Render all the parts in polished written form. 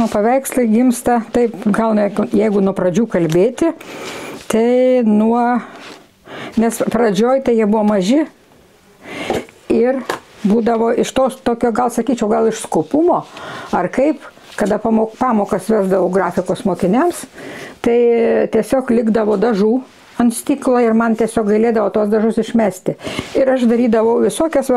mano paveikslai gimsta, taip, gal jeigu nuo pradžių kalbėti, tai nes pradžioj tai jie buvo maži ir būdavo iš tos tokio, gal sakyčiau, gal iš skupumo, ar kaip, kada pamokas vesdavau grafikos mokiniams, tai tiesiog likdavo dažų ant stiklo ir man tiesiog gailėdavo tos dažus išmesti. Ir aš darydavau visokias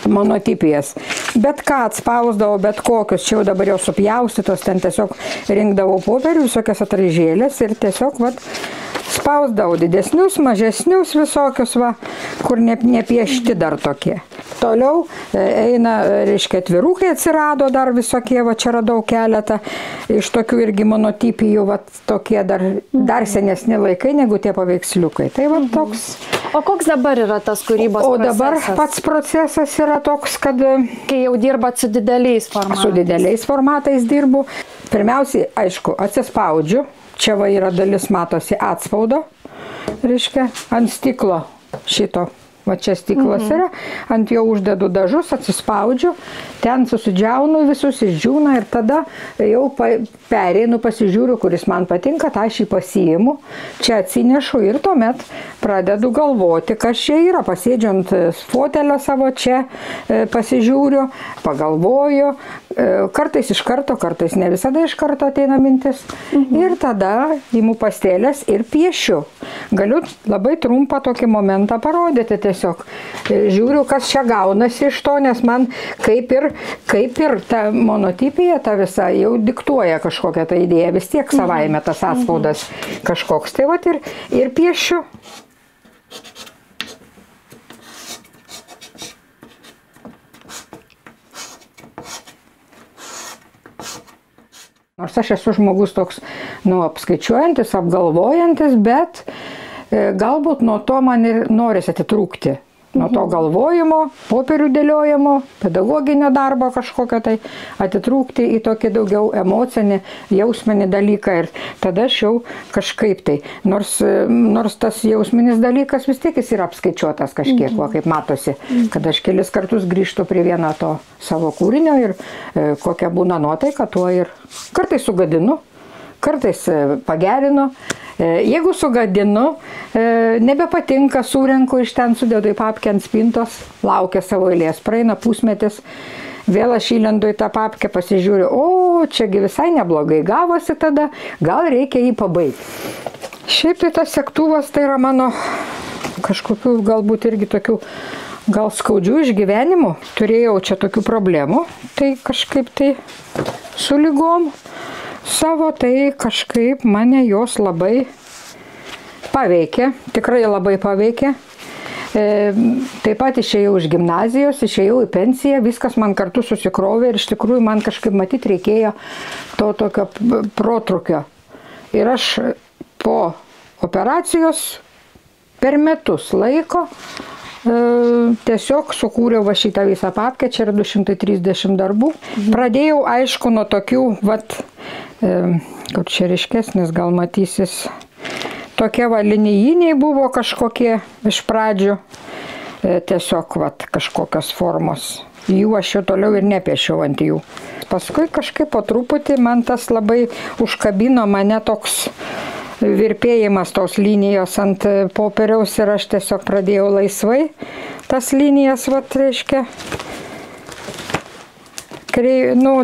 monotipijas. Bet ką atspausdavau, bet kokius, čia jau dabar jau supjaustytos, ten tiesiog rinkdavau popierių, visokias atraižėlės ir tiesiog spausdavau didesnius, mažesnius visokius, kur nepiešti dar tokie. Toliau eina, reiškia, atvirukai atsirado dar visokie, čia radau keletą iš tokių irgi monotipijų, tokie dar senesni laikai negu tie paveiksliukai. Tai toks. O koks dabar yra tas kūrybos procesas? O dabar pats procesas yra toks, kad... Kai jau dirbat su dideliais formatais. Su dideliais formatais dirbu. Pirmiausiai, aišku, atsispaudžiu. Čia yra dalis, matosi, atspaudo, reiškia, ant stiklo šito. Čia stiklas yra, ant jo uždedu dažus, atsispaudžiu, ten susidžiaunu visus, išdžiūna ir tada jau pereinu, pasižiūriu, kuris man patinka, tą aš jį pasiimu, čia atsinešu ir tuomet pradedu galvoti, kas čia yra. Pasėdžiu ant fotelio savo čia, pasižiūriu, pagalvoju, kartais iš karto, kartais ne visada iš karto ateina mintis. Ir tada imu pastelės ir piešiu. Galiu labai trumpą tokį momentą parodyti tiesiog. Žiūriu, kas čia gaunasi iš to, nes man kaip ir ta monotipija, ta visa jau diktuoja kažkokią tą idėją, vis tiek savaime tas atspaudas kažkoks. Tai ir piešiu. Nors aš esu žmogus toks, apskaičiuojantis, apgalvojantis, bet galbūt nuo to man ir norisi atitrūkti. Nuo to galvojimo, popierių dėliojimo, pedagoginio darbo kažkokio tai atitrūkti į tokį daugiau emocinį, jausminį dalyką ir tada aš jau kažkaip tai. Nors tas jausminis dalykas vis tiek jis yra apskaičiuotas kažkiek, kaip matosi, kad aš kelis kartus grįžtu prie vieno to savo kūrinio ir kokia būna nuotaika, tuo ir kartais sugadinu, kartais pagerinu. Jeigu sugadinu, nebepatinka, surenku iš ten, sudedu į papkę ant spintos, laukia savo eilės, praeina pusmetis, vėl aš įlendu į tą papkę, pasižiūriu, o čiagi visai neblogai gavosi tada, gal reikia jį pabaigti. Šiaip tai tas sektuvas tai yra mano kažkokių galbūt irgi tokių gal skaudžių išgyvenimų. Turėjau čia tokių problemų, tai kažkaip tai su lygom savo, tai kažkaip mane jos labai paveikė, tikrai labai paveikė. Taip pat išėjau iš gimnazijos, išėjau į pensiją, viskas man kartu susikrovė ir iš tikrųjų man kažkaip matyti reikėjo to tokio protrūkio. Ir aš po operacijos per metus laiko tiesiog sukūriau šitą visą papkę, čia yra 230 darbų. Pradėjau, aišku, nuo tokių, kur čia ryškesnis gal matysis, tokie linijiniai buvo kažkokie iš pradžių, tiesiog kažkokios formos. Jų aš jau toliau ir nepiešiau ant jų. Paskui kažkaip po truputį man tas labai užkabino mane toks virpėjimas tos linijos ant popieriaus ir aš tiesiog pradėjau laisvai tas linijas, reiškia,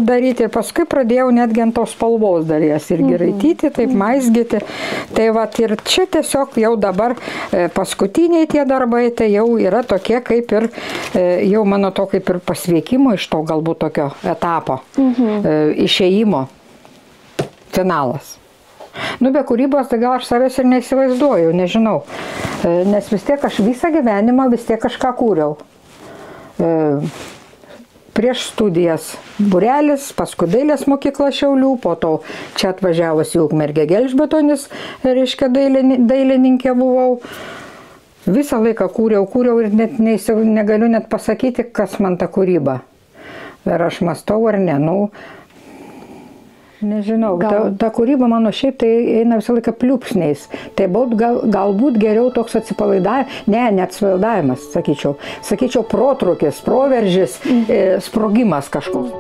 daryti. Paskui pradėjau netgi ant tos spalvos dalies irgi raityti, taip maizgyti. Tai ir čia tiesiog jau dabar paskutiniai tie darbai, tai jau yra tokie kaip ir, jau mano to kaip ir pasveikimo iš to galbūt tokio etapo, išėjimo finalas. Be kūrybos, tai gal aš savęs ir neįsivaizduoju, nežinau, nes vis tiek aš visą gyvenimą vis tiek kažką kūriau. Prieš studijas būrelis, paskui dailės mokykla Šiaulių, po to čia atvažiavus į Ukmergę Gelžbetonis, reiškia dailininkė buvau. Visą laiką kūriau ir net negaliu net pasakyti, kas man ta kūryba. Ar aš mąstau ar ne, nežinau, ta kūryba mano šiaip tai eina visą laiką pliūpsniais. Tai galbūt geriau toks atsipalaidavimas, ne atsipalaidavimas, sakyčiau, protrūkis, proveržis, sprogimas kažkoks.